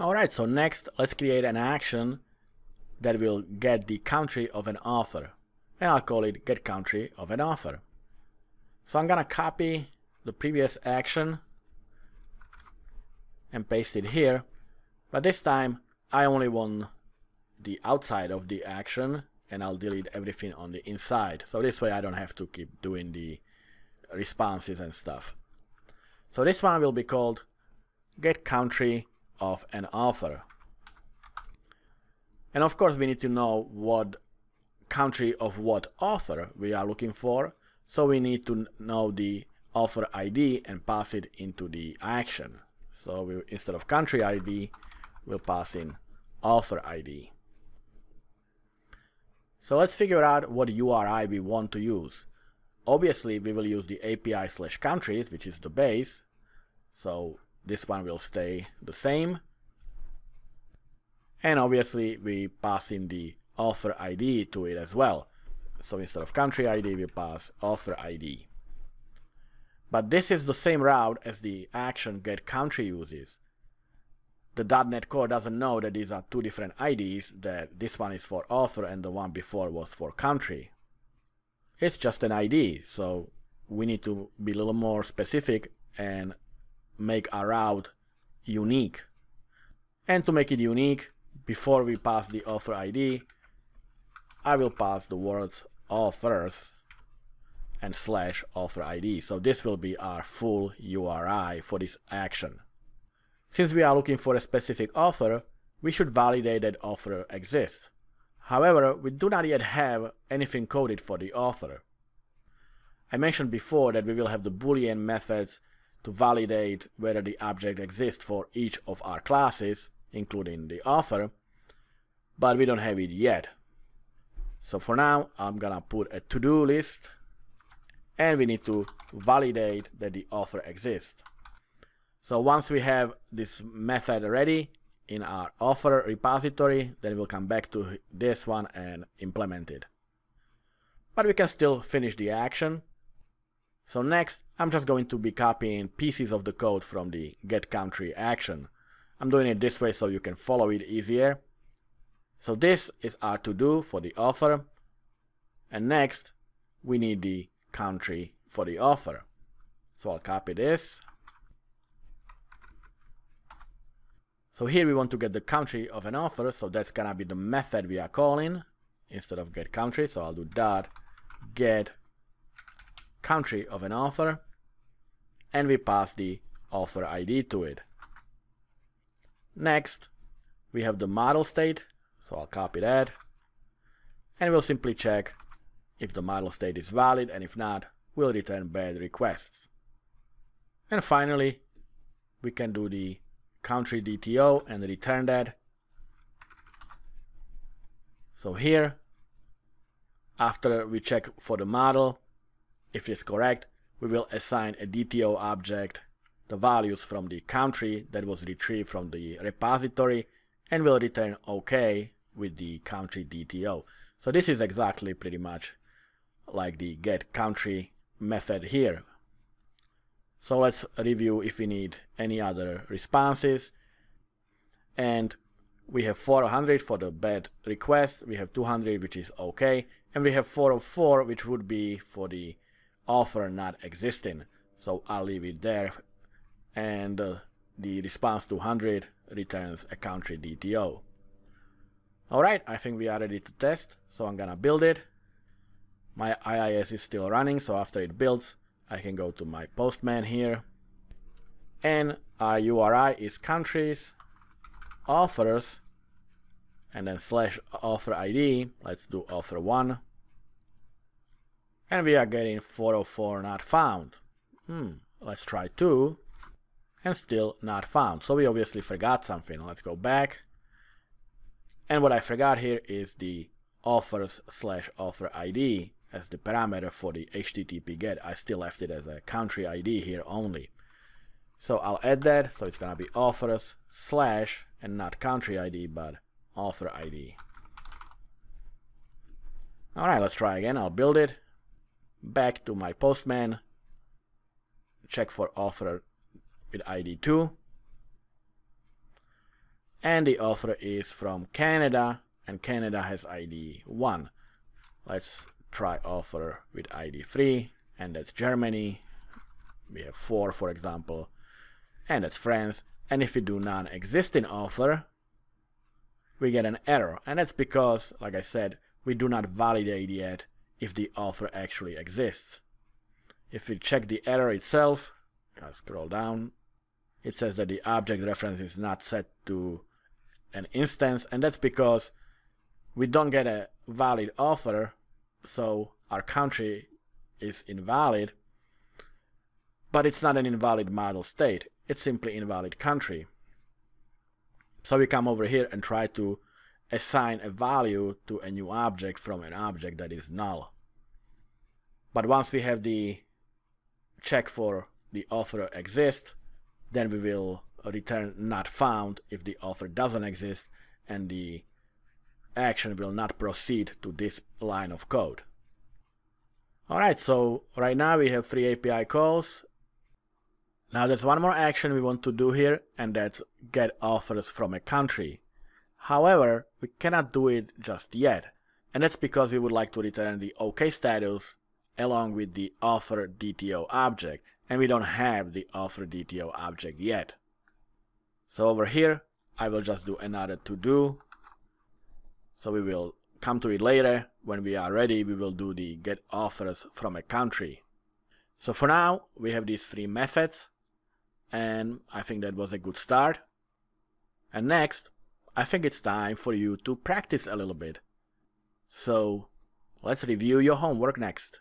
Alright, so next let's create an action that will get the country of an author. And I'll call it get country of an author. So I'm gonna copy the previous action and paste it here. But this time I only want the outside of the action, and I'll delete everything on the inside. So this way I don't have to keep doing the responses and stuff. So this one will be called get country of an author. And of course we need to know what country of what author we are looking for. So we need to know the author ID and pass it into the action. So instead of country ID, we'll pass in author ID. So let's figure out what URI we want to use. Obviously we will use the API/countries, which is the base. So this one will stay the same. And obviously we pass in the author ID to it as well. So instead of country ID, we pass author ID. But this is the same route as the action get country uses. The .NET Core doesn't know that these are two different IDs, that this one is for author and the one before was for country. It's just an ID, so we need to be a little more specific and make our route unique. And to make it unique, before we pass the author ID, I will pass the words authors and /author ID. So this will be our full URI for this action. Since we are looking for a specific author, we should validate that author exists. However, we do not yet have anything coded for the author. I mentioned before that we will have the Boolean methods to validate whether the object exists for each of our classes, including the author, but we don't have it yet. So for now, I'm gonna put a to-do list, and we need to validate that the author exists. So once we have this method ready in our author repository, then we'll come back to this one and implement it. But we can still finish the action. So next, I'm just going to be copying pieces of the code from the get country action. I'm doing it this way so you can follow it easier. So this is our to-do for the author. And next, we need the country for the author. So I'll copy this. So here we want to get the country of an author, so that's gonna be the method we are calling instead of get country. So I'll do .get country of an author, and we pass the author ID to it. Next, we have the model state, so I'll copy that, and we'll simply check if the model state is valid, and if not, we'll return bad requests. And finally, we can do the country DTO and return that. So here, after we check for the model, if it's correct, we will assign a DTO object the values from the country that was retrieved from the repository, and we'll return OK with the country DTO. So this is exactly pretty much like the get country method here. So let's review if we need any other responses. And we have 400 for the bad request, we have 200 which is OK, and we have 404 which would be for the author not existing. So I'll leave it there, and the response 200 returns a country DTO. Alright, I think we are ready to test, so I'm gonna build it. My IIS is still running, so after it builds, I can go to my Postman here, and our URI is countries, authors, and then /author ID. Let's do author 1, and we are getting 404 not found. Let's try 2, and still not found. So we obviously forgot something. Let's go back, and what I forgot here is the authors /author ID as the parameter for the HTTP GET. I still left it as a country ID here only. So I'll add that, so it's gonna be authors / and not country ID, but author ID. Alright, let's try again. I'll build it. Back to my Postman. Check for author with ID 2. and the author is from Canada, and Canada has ID 1. Let's try author with ID 3, and that's Germany. We have 4, for example, and that's France. And if we do non-existing author, we get an error, and that's because, like I said, we do not validate yet if the author actually exists. If we check the error itself, I'll scroll down, it says that the object reference is not set to an instance, and that's because we don't get a valid author, so our country is invalid, but it's not an invalid model state, it's simply invalid country. So we come over here and try to assign a value to a new object from an object that is null. But once we have the check for the author exists, then we will return not found if the author doesn't exist, and the action will not proceed to this line of code. Alright, so right now we have 3 API calls. Now there's one more action we want to do here, and that's get authors from a country. However, we cannot do it just yet, and that's because we would like to return the OK status along with the author DTO object, and we don't have the author DTO object yet. So over here, I will just do another to do. So we will come to it later. When we are ready, we will do the get authors from a country. So for now, we have these 3 methods, and I think that was a good start. And next, I think it's time for you to practice a little bit. So let's review your homework next.